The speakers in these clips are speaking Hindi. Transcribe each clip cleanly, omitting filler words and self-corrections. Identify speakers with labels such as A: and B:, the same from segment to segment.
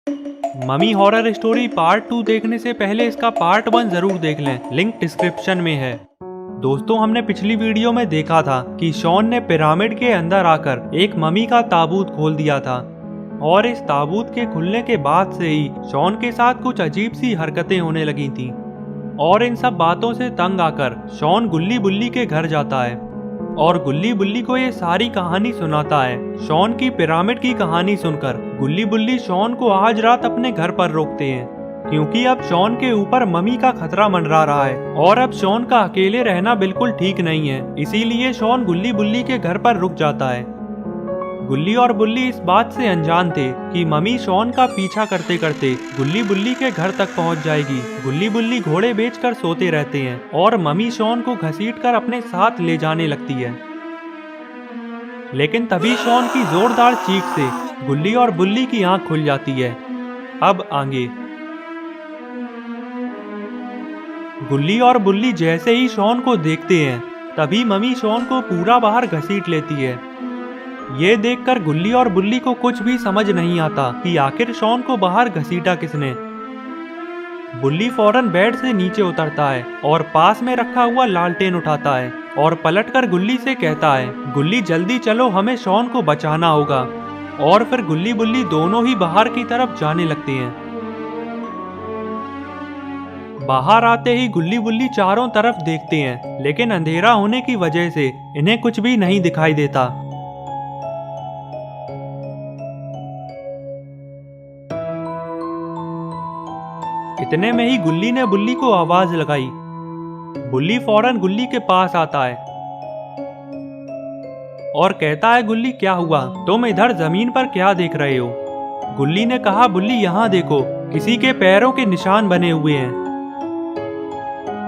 A: ममी हॉरर स्टोरी पार्ट 2 देखने से पहले इसका पार्ट 1 जरूर देख लें, लिंक डिस्क्रिप्शन में है। दोस्तों, हमने पिछली वीडियो में देखा था कि शॉन ने पिरामिड के अंदर आकर एक ममी का ताबूत खोल दिया था और इस ताबूत के खुलने के बाद से ही शॉन के साथ कुछ अजीब सी हरकतें होने लगी थी और इन सब बातों से तंग आकर शॉन गुल्ली बुल्ली के घर जाता है और गुल्ली बुल्ली को ये सारी कहानी सुनाता है। शॉन की पिरामिड की कहानी सुनकर गुल्ली बुल्ली शॉन को आज रात अपने घर पर रोकते हैं क्योंकि अब शॉन के ऊपर ममी का खतरा मंडरा रहा है और अब शॉन का अकेले रहना बिल्कुल ठीक नहीं है। इसीलिए शॉन गुल्ली बुल्ली के घर पर रुक जाता है। गुल्ली और बुल्ली इस बात से अनजान थे कि ममी शॉन का पीछा करते करते गुल्ली बुल्ली के घर तक पहुंच जाएगी। गुल्ली बुल्ली घोड़े बेचकर सोते रहते हैं और ममी शॉन को घसीटकर अपने साथ ले जाने लगती है। लेकिन तभी शॉन की जोरदार चीख से गुल्ली और बुल्ली की आंख खुल जाती है। अब आगे गुल्ली और बुल्ली जैसे ही शॉन को देखते हैं तभी ममी शॉन को पूरा बाहर घसीट लेती है। ये देखकर गुल्ली और बुल्ली को कुछ भी समझ नहीं आता कि आखिर शॉन को बाहर घसीटा किसने। बुल्ली फौरन बेड से नीचे उतरता है और पास में रखा हुआ लालटेन उठाता है और पलटकर गुल्ली से कहता है, गुल्ली जल्दी चलो, हमें शॉन को बचाना होगा। और फिर गुल्ली बुल्ली दोनों ही बाहर की तरफ जाने लगते हैं। बाहर आते ही गुल्ली बुल्ली चारों तरफ देखते हैं लेकिन अंधेरा होने की वजह से इन्हें कुछ भी नहीं दिखाई देता। इतने में ही गुल्ली ने बुल्ली को आवाज लगाई। बुल्ली फौरन गुल्ली के पास आता है और कहता है, गुल्ली क्या हुआ, तुम इधर जमीन पर क्या देख रहे हो? गुल्ली ने कहा, बुल्ली यहाँ देखो, किसी के पैरों के निशान बने हुए हैं।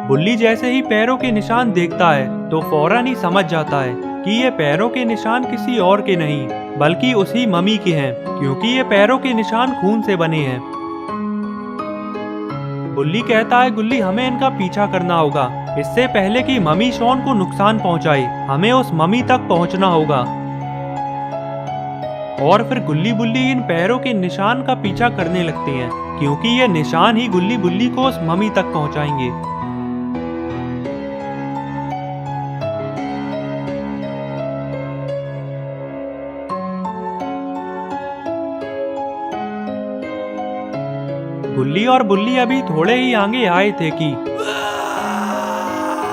A: बुल्ली जैसे ही पैरों के निशान देखता है तो फौरन ही समझ जाता है कि ये पैरों के निशान किसी और के नहीं बल्कि उसी ममी के हैं क्योंकि ये पैरों के निशान खून से बने हैं। बुल्ली कहता है, गुल्ली हमें इनका पीछा करना होगा, इससे पहले कि ममी शॉन को नुकसान पहुंचाए। हमें उस ममी तक पहुंचना होगा। और फिर गुल्ली बुल्ली इन पैरों के निशान का पीछा करने लगते हैं क्योंकि ये निशान ही गुल्ली बुल्ली को उस ममी तक पहुंचाएंगे। गुल्ली और बुल्ली अभी थोड़े ही आगे आए थे कि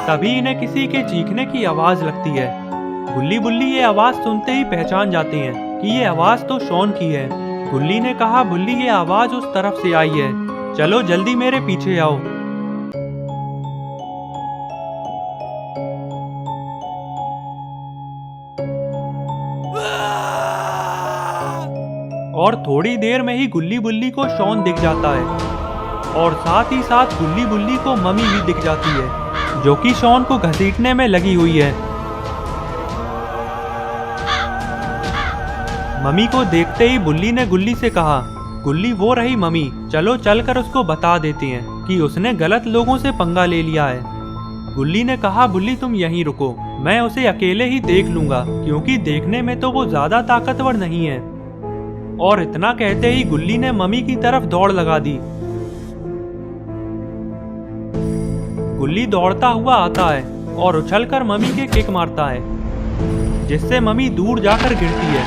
A: तभी इन्हें किसी के चीखने की आवाज लगती है। गुल्ली बुल्ली ये आवाज सुनते ही पहचान जाते हैं कि ये आवाज तो शॉन की है। गुल्ली ने कहा, बुल्ली ये आवाज उस तरफ से आई है, चलो जल्दी मेरे पीछे आओ। और थोड़ी देर में ही गुल्ली बुल्ली को शॉन दिख जाता है और साथ ही साथ गुल्ली बुल्ली को ममी भी दिख जाती है जो कि शॉन को घसीटने में लगी हुई है। ममी को देखते ही बुल्ली ने गुल्ली से कहा, गुल्ली वो रही ममी, चलो चलकर उसको बता देते हैं कि उसने गलत लोगों से पंगा ले लिया है। गुल्ली ने कहा, बुल्ली तुम यहीं रुको, मैं उसे अकेले ही देख लूंगा क्योंकि देखने में तो वो ज्यादा ताकतवर नहीं है। और इतना कहते ही गुल्ली ने ममी की तरफ दौड़ लगा दी। गुल्ली दौड़ता हुआ आता है और उछलकर ममी के किक मारता है जिससे ममी दूर जाकर गिरती है।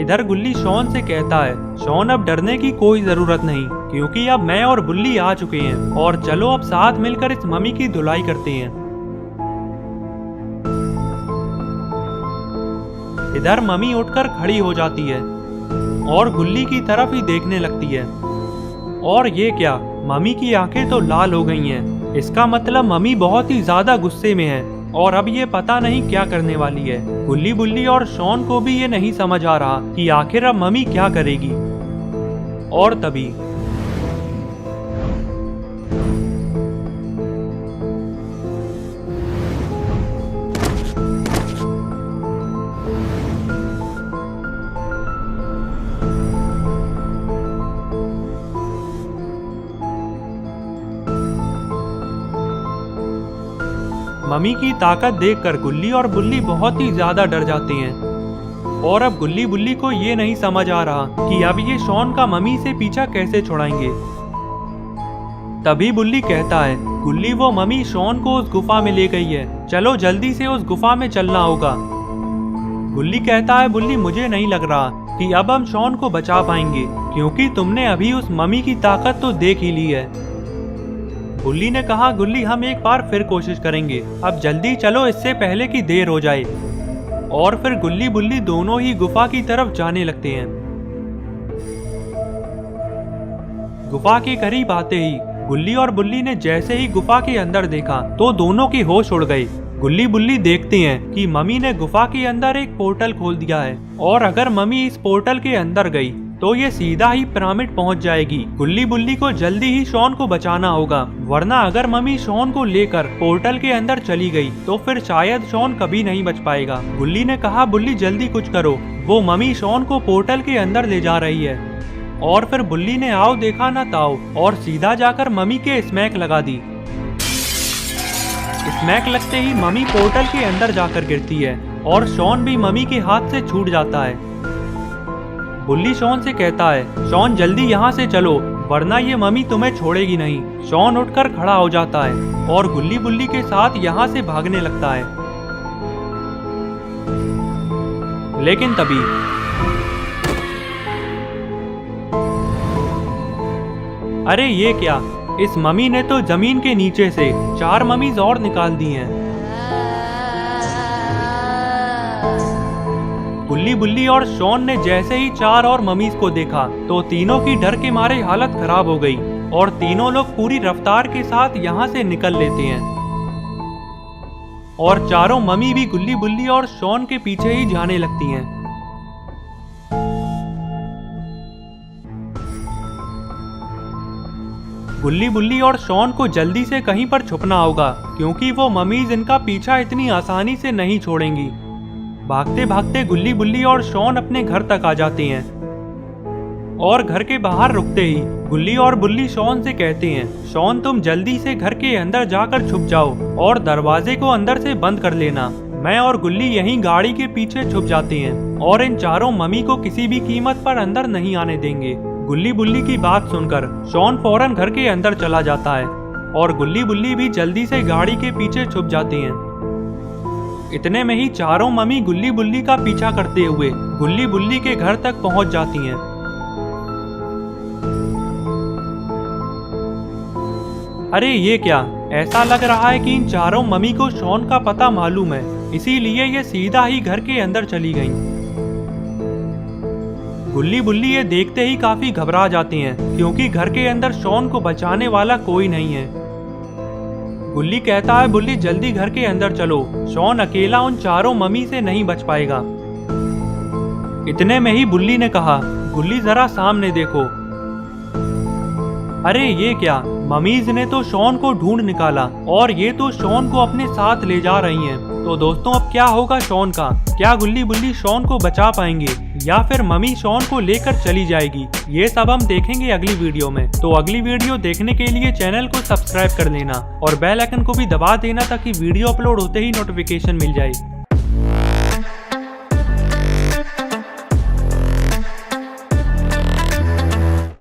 A: इधर गुल्ली शॉन से कहता है, शॉन अब डरने की कोई जरूरत नहीं क्योंकि अब मैं और बुल्ली आ चुके हैं और चलो अब साथ मिलकर इस ममी की धुलाई करते हैं। इधर ममी उठकर खड़ी हो जाती है और गुल्ली की तरफ ही देखने लगती है। और ये क्या, ममी की आंखें तो लाल हो गई हैं। इसका मतलब ममी बहुत ही ज्यादा गुस्से में है और अब ये पता नहीं क्या करने वाली है। गुल्ली बुल्ली और शॉन को भी ये नहीं समझ आ रहा कि आखिर अब ममी क्या करेगी। और तभी ममी की ताकत देखकर गुल्ली और बुल्ली बहुत ही ज्यादा डर जाते हैं और अब गुल्ली बुल्ली को ये नहीं समझ आ रहा कि अब ये शॉन का मम्मी से पीछा कैसे छुड़ाएंगे। तभी बुल्ली कहता है, गुल्ली वो मम्मी शॉन को उस गुफा में ले गई है, चलो जल्दी से उस गुफा में चलना होगा। गुल्ली कहता है, बुल्ली मुझे नहीं लग रहा कि अब हम शॉन को बचा पाएंगे, क्योंकि तुमने अभी उस मम्मी की ताकत तो देख ही ली है। बुल्ली ने कहा, गुल्ली हम एक बार फिर कोशिश करेंगे, अब जल्दी चलो इससे पहले कि देर हो जाए। और फिर गुल्ली बुल्ली दोनों ही गुफा की तरफ जाने लगते हैं। गुफा के करीब आते ही गुल्ली और बुल्ली ने जैसे ही गुफा के अंदर देखा तो दोनों के होश उड़ गए। गुल्ली बुल्ली देखते हैं कि मम्मी ने गुफा के अंदर एक पोर्टल खोल दिया है, और अगर मम्मी इस पोर्टल के अंदर गई तो ये सीधा ही पिरामिड पहुंच जाएगी। गुल्ली बुल्ली को जल्दी ही शॉन को बचाना होगा, वरना अगर मम्मी शॉन को लेकर पोर्टल के अंदर चली गई तो फिर शायद शॉन कभी नहीं बच पाएगा। गुल्ली ने कहा, बुल्ली जल्दी कुछ करो, वो मम्मी शॉन को पोर्टल के अंदर ले जा रही है। और फिर बुल्ली ने आओ देखा ना ताओ और सीधा जाकर मम्मी के स्मैक लगा दी। स्मैक लगते ही मम्मी पोर्टल के अंदर जाकर गिरती है और शॉन भी मम्मी के हाथ से छूट जाता है। बुल्ली शॉन से कहता है, शॉन जल्दी यहाँ से चलो, वरना ये मम्मी तुम्हें छोड़ेगी नहीं। शॉन उठकर खड़ा हो जाता है और गुल्ली बुल्ली के साथ यहाँ से भागने लगता है। लेकिन तभी अरे ये क्या, इस मम्मी ने तो जमीन के नीचे से 4 मम्मीज और निकाल दी हैं। गुल्ली बुल्ली और शॉन ने जैसे ही 4 और मम्मीज को देखा तो तीनों की डर के मारे हालत खराब हो गई और तीनों लोग पूरी रफ्तार के साथ यहाँ से निकल लेते हैं। और चारों मम्मी भी गुल्ली बुल्ली और शॉन के पीछे ही जाने लगती हैं। गुल्ली बुल्ली और शॉन को जल्दी से कहीं पर छुपना होगा, क्योंकि वो मम्मीज इनका पीछा इतनी आसानी से नहीं छोड़ेंगी। भागते भागते गुल्ली बुल्ली और शॉन अपने घर तक आ जाते हैं और घर के बाहर रुकते ही गुल्ली और बुल्ली शॉन से कहते हैं, शॉन तुम जल्दी से घर के अंदर जाकर छुप जाओ और दरवाजे को अंदर से बंद कर लेना। मैं और गुल्ली यहीं गाड़ी के पीछे छुप जाते हैं और इन चारों मम्मी को किसी भी कीमत पर अंदर नहीं आने देंगे। गुल्ली बुल्ली की बात सुनकर शॉन फौरन घर के अंदर चला जाता है और गुल्ली बुल्ली भी जल्दी से गाड़ी के पीछे छुप जाते हैं। इतने में ही चारों मम्मी गुल्ली बुल्ली का पीछा करते हुए गुल्ली बुल्ली के घर तक पहुंच जाती हैं। अरे ये क्या, ऐसा लग रहा है कि इन चारों मम्मी को शॉन का पता मालूम है, इसीलिए ये सीधा ही घर के अंदर चली गईं। गुल्ली बुल्ली ये देखते ही काफी घबरा जाते हैं, क्योंकि घर के अंदर शॉन को बचाने वाला कोई नहीं है। गुल्ली कहता है, बुल्ली जल्दी घर के अंदर चलो, शॉन अकेला उन चारों मम्मी से नहीं बच पाएगा। इतने में ही बुल्ली ने कहा, गुल्ली जरा सामने देखो। अरे ये क्या, मम्मीज ने तो शॉन को ढूंढ निकाला और ये तो शॉन को अपने साथ ले जा रही हैं। तो दोस्तों अब क्या होगा शॉन का? क्या गुल्ली बुल्ली शॉन को बचा पाएंगे या फिर मम्मी शॉन को लेकर चली जाएगी? ये सब हम देखेंगे अगली वीडियो में। तो अगली वीडियो देखने के लिए चैनल को सब्सक्राइब कर लेना और बेल आइकन को भी दबा देना ताकि वीडियो अपलोड होते ही नोटिफिकेशन मिल जाए।